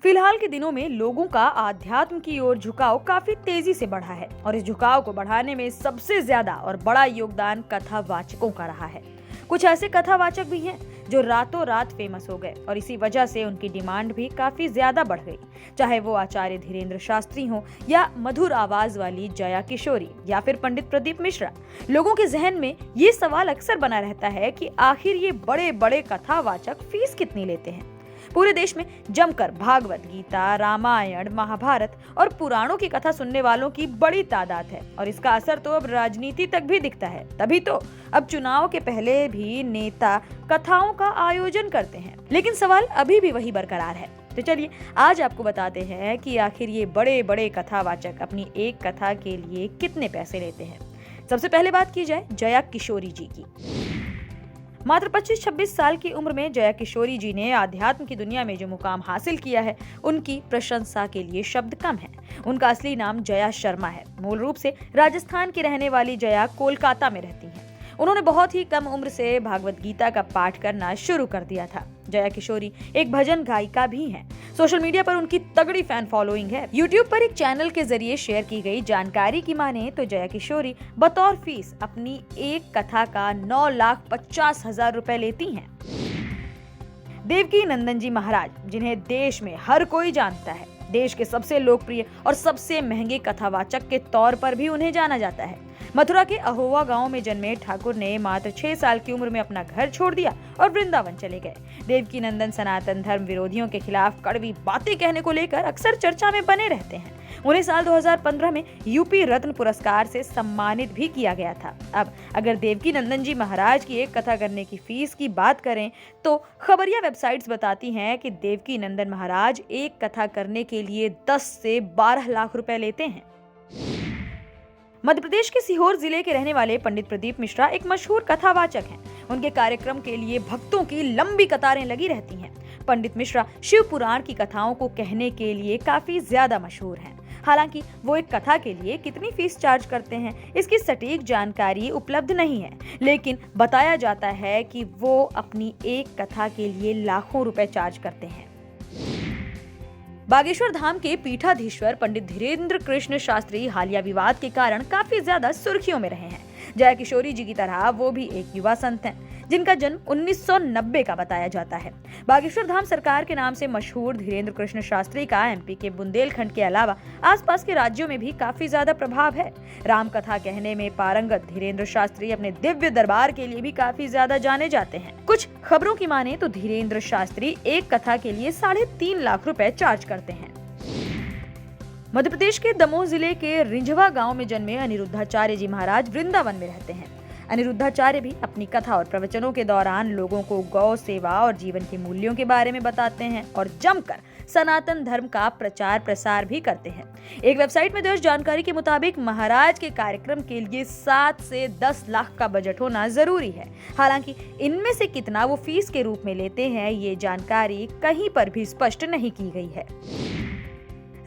फिलहाल के दिनों में लोगों का आध्यात्म की ओर झुकाव काफी तेजी से बढ़ा है और इस झुकाव को बढ़ाने में सबसे ज्यादा और बड़ा योगदान कथावाचकों का रहा है। कुछ ऐसे कथावाचक भी हैं जो रातों रात फेमस हो गए और इसी वजह से उनकी डिमांड भी काफी ज्यादा बढ़ गई। चाहे वो आचार्य धीरेन्द्र शास्त्री हो या मधुर आवाज वाली जया किशोरी या फिर पंडित प्रदीप मिश्रा, लोगों के जहन में ये सवाल अक्सर बना रहता है कि आखिर ये बड़े बड़े कथावाचक फीस कितनी लेते हैं। पूरे देश में जमकर भागवत गीता, रामायण, महाभारत और पुराणों की कथा सुनने वालों की बड़ी तादाद है और इसका असर तो अब राजनीति तक भी दिखता है। तभी तो अब चुनाव के पहले भी नेता कथाओं का आयोजन करते हैं, लेकिन सवाल अभी भी वही बरकरार है। तो चलिए आज आपको बताते हैं कि आखिर ये बड़े बड़े कथावाचक अपनी एक कथा के लिए कितने पैसे लेते हैं। सबसे पहले बात की जाए जया किशोरी जी की। मात्र 25-26 साल की उम्र में जया किशोरी जी ने आध्यात्म की दुनिया में जो मुकाम हासिल किया है, उनकी प्रशंसा के लिए शब्द कम हैं। उनका असली नाम जया शर्मा है। मूल रूप से राजस्थान की रहने वाली जया कोलकाता में रहती हैं। उन्होंने बहुत ही कम उम्र से भागवत गीता का पाठ करना शुरू कर दिया था। जया किशोरी एक भजन गायिका भी हैं। सोशल मीडिया पर उनकी तगड़ी फैन फॉलोइंग है। यूट्यूब पर एक चैनल के जरिए शेयर की गई जानकारी की माने तो जया किशोरी बतौर फीस अपनी एक कथा का 9,50,000 रुपए लेती हैं। देवकी नंदन जी महाराज, जिन्हें देश में हर कोई जानता है, देश के सबसे लोकप्रिय और सबसे महंगे कथावाचक के तौर पर भी उन्हें जाना जाता है। मथुरा के अहोवा गांव में जन्मे ठाकुर ने मात्र 6 साल की उम्र में अपना घर छोड़ दिया और वृंदावन चले गए। देवकी नंदन सनातन धर्म विरोधियों के खिलाफ कड़वी बातें कहने को लेकर अक्सर चर्चा में बने रहते हैं। उन्हें साल 2015 में यूपी रत्न पुरस्कार से सम्मानित भी किया गया था। अब अगर देवकी नंदन जी महाराज की एक कथा करने की फीस की बात करें तो खबरिया वेबसाइट्स बताती हैं कि देवकी नंदन महाराज एक कथा करने के लिए 10 से 12 लाख रुपए लेते हैं। मध्य प्रदेश के सीहोर जिले के रहने वाले पंडित प्रदीप मिश्रा एक मशहूर कथावाचक हैं। उनके कार्यक्रम के लिए भक्तों की लंबी कतारें लगी रहती हैं। पंडित मिश्रा शिव पुराण की कथाओं को कहने के लिए काफी ज्यादा मशहूर हैं। हालांकि वो एक कथा के लिए कितनी फीस चार्ज करते हैं, इसकी सटीक जानकारी उपलब्ध नहीं है, लेकिन बताया जाता है कि वो अपनी एक कथा के लिए लाखों रुपए चार्ज करते हैं। बागेश्वर धाम के पीठाधीश्वर पंडित धीरेन्द्र कृष्ण शास्त्री हालिया विवाद के कारण काफी ज्यादा सुर्खियों में रहे हैं। जया किशोरी जी की तरह वो भी एक युवा संत हैं, जिनका जन्म 1990 का बताया जाता है। बागेश्वर धाम सरकार के नाम से मशहूर धीरेन्द्र कृष्ण शास्त्री का एमपी के बुंदेलखंड के अलावा आसपास के राज्यों में भी काफी ज्यादा प्रभाव है। राम कथा कहने में पारंगत धीरेन्द्र शास्त्री अपने दिव्य दरबार के लिए भी काफी ज्यादा जाने जाते हैं। कुछ खबरों की माने तो धीरेन्द्र शास्त्री एक कथा के लिए 3.5 लाख रुपए चार्ज करते हैं। मध्य प्रदेश के दमोह जिले के रिंझवा गांव में जन्मे अनिरुद्धाचार्य जी महाराज वृंदावन में रहते हैं। अनिरुद्धाचार्य भी अपनी कथा और प्रवचनों के दौरान लोगों को गौ सेवा और जीवन के मूल्यों के बारे में बताते हैं और जमकर सनातन धर्म का प्रचार प्रसार भी करते हैं। एक वेबसाइट में दर्ज जानकारी के मुताबिक महाराज के कार्यक्रम के लिए 7 से 10 लाख का बजट होना जरूरी है। हालांकि इनमें से कितना वो फीस के रूप में लेते हैं, ये जानकारी कहीं पर भी स्पष्ट नहीं की गई है।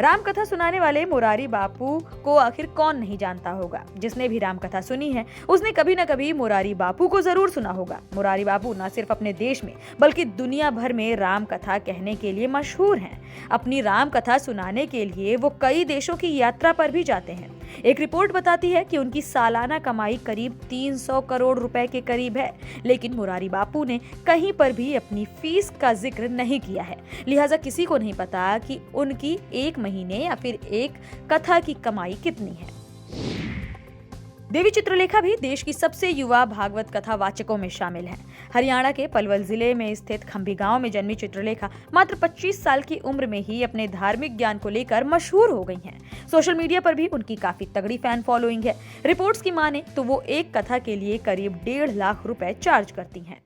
राम कथा सुनाने वाले मुरारी बापू को आखिर कौन नहीं जानता होगा। जिसने भी राम कथा सुनी है उसने कभी न कभी मुरारी बापू को जरूर सुना होगा। मुरारी बापू न सिर्फ अपने देश में बल्कि दुनिया भर में राम कथा कहने के लिए मशहूर हैं। अपनी राम कथा सुनाने के लिए वो कई देशों की यात्रा पर भी जाते हैं। एक रिपोर्ट बताती है कि उनकी सालाना कमाई करीब 300 करोड़ रुपए के करीब है, लेकिन मुरारी बापू ने कहीं पर भी अपनी फीस का जिक्र नहीं किया है। लिहाजा किसी को नहीं पता कि उनकी एक महीने या फिर एक कथा की कमाई कितनी है। देवी चित्रलेखा भी देश की सबसे युवा भागवत कथा वाचकों में शामिल हैं। हरियाणा के पलवल जिले में स्थित खंभी गांव में जन्मी चित्रलेखा मात्र 25 साल की उम्र में ही अपने धार्मिक ज्ञान को लेकर मशहूर हो गई हैं। सोशल मीडिया पर भी उनकी काफी तगड़ी फैन फॉलोइंग है। रिपोर्ट्स की माने तो वो एक कथा के लिए करीब 1.5 लाख रुपए चार्ज करती हैं।